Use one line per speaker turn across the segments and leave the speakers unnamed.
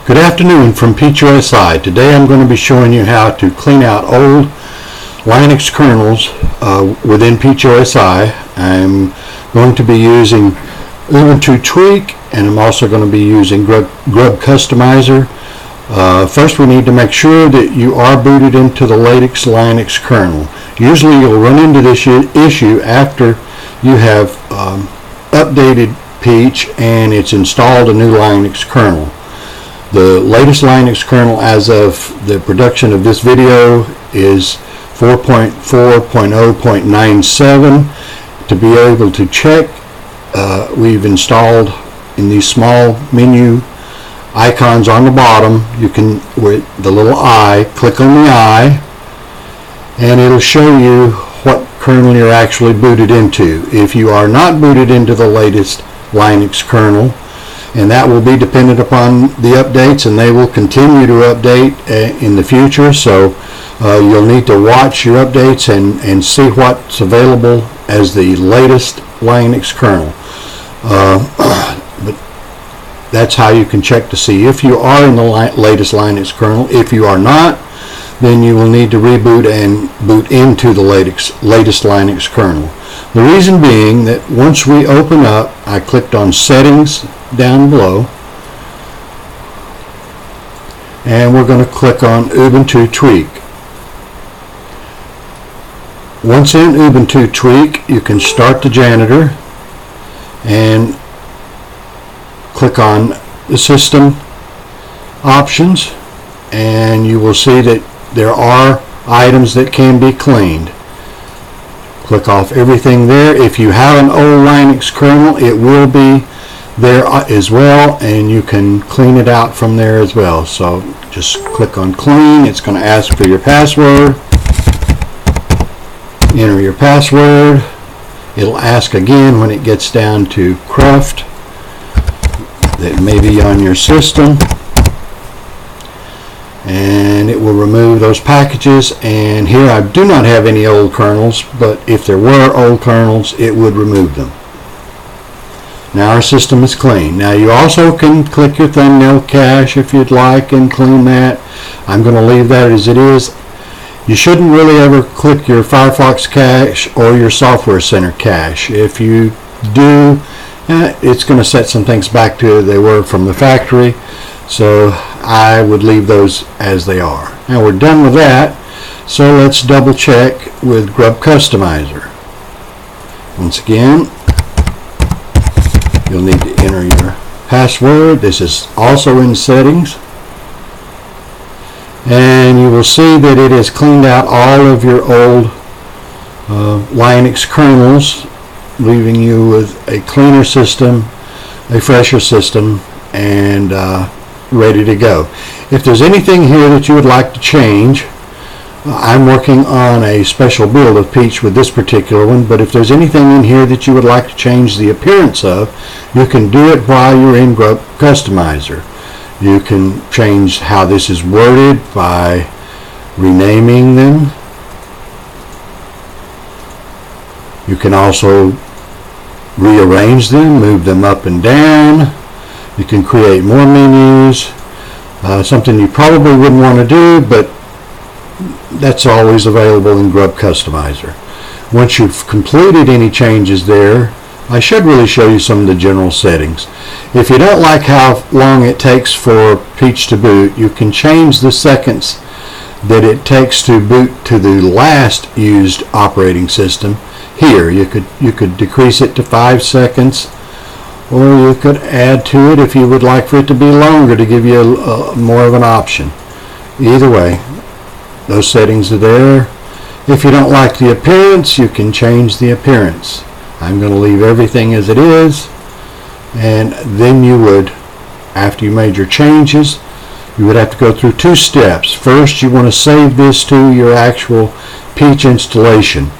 Good afternoon from OSI. Today I'm going to be showing you how to clean out old Linux kernels within OSI. I'm going to be using Ubuntu Tweak, and I'm also going to be using Grub Customizer. First, we need to make sure that you are booted into the latest Linux kernel. Usually you'll run into this issue after you have updated Peach and it's installed a new Linux kernel. The latest Linux kernel as of the production of this video is 4.4.0.97. To be able to check, we've installed in these small menu icons on the bottom. You can, with the little I, click on the I, and it'll show you what kernel you're actually booted into. If you are not booted into the latest Linux kernel, and that will be dependent upon the updates, and they will continue to update in the future, so you'll need to watch your updates and see what's available as the latest Linux kernel. But that's how you can check to see if you are in the latest Linux kernel. If you are not, then you will need to reboot and boot into the latest Linux kernel. The reason being that once we open up, I clicked on Settings down below, and we're going to click on Ubuntu Tweak. Once in Ubuntu Tweak, you can start the janitor and click on the system options, and you will see that there are items that can be cleaned. Click off everything there. If you have an old Linux kernel, it will be there as well, and you can clean it out from there as well. So just click on clean. It's going to ask for your password. Enter your password. It'll ask again when it gets down to cruft that may be on your system, and it will remove those packages. And here I do not have any old kernels, but if there were old kernels, it would remove them. Now our system is clean. Now you also can click your thumbnail cache if you'd like and clean that. I'm going to leave that as it is. You shouldn't really ever click your Firefox cache or your Software Center cache. If you do, it's going to set some things back to they were from the factory, so I would leave those as they are. Now we're done with that, so let's double check with Grub Customizer. Once again, you'll need to enter your password. This is also in settings, and you will see that it has cleaned out all of your old Linux kernels, leaving you with a cleaner system, a fresher system, and ready to go. If there's anything here that you would like to change, I'm working on a special build of Peach with this particular one, but if there's anything in here that you would like to change the appearance of, you can do it while you're in Grub Customizer. You can change how this is worded by renaming them. You can also rearrange them, move them up and down. You can create more menus, something you probably wouldn't want to do, but that's always available in Grub Customizer. Once you've completed any changes there, I should really show you some of the general settings. If you don't like how long it takes for Peach to boot, you can change the seconds that it takes to boot to the last used operating system. Here, you could decrease it to 5 seconds, or you could add to it if you would like for it to be longer to give you more of an option. Either way, those settings are there. If you don't like the appearance, you can change the appearance. I'm going to leave everything as it is, and then you would, after you made your changes, you would have to go through 2 steps. First, you want to save this to your actual Peach installation,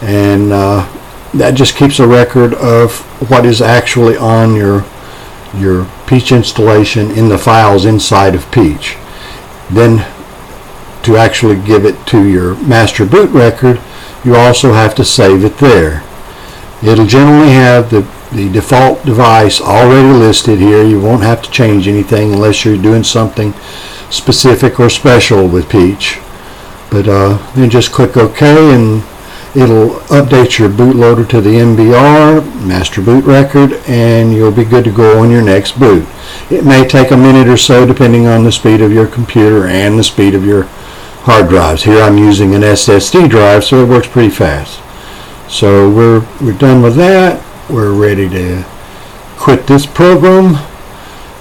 and that just keeps a record of what is actually on your Peach installation in the files inside of Peach. Then to actually give it to your master boot record, you also have to save it there. It'll generally have the the default device already listed here. You won't have to change anything unless you're doing something specific or special with Peach. But then just click OK, and it'll update your bootloader to the MBR, master boot record, and you'll be good to go on your next boot. It may take a minute or so depending on the speed of your computer and the speed of your hard drives. Here I'm using an SSD drive, so it works pretty fast. So we're done with that. We're ready to quit this program,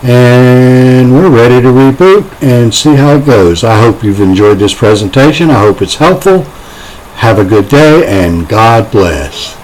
and we're ready to reboot and see how it goes. I hope you've enjoyed this presentation. I hope it's helpful. Have a good day, and God bless.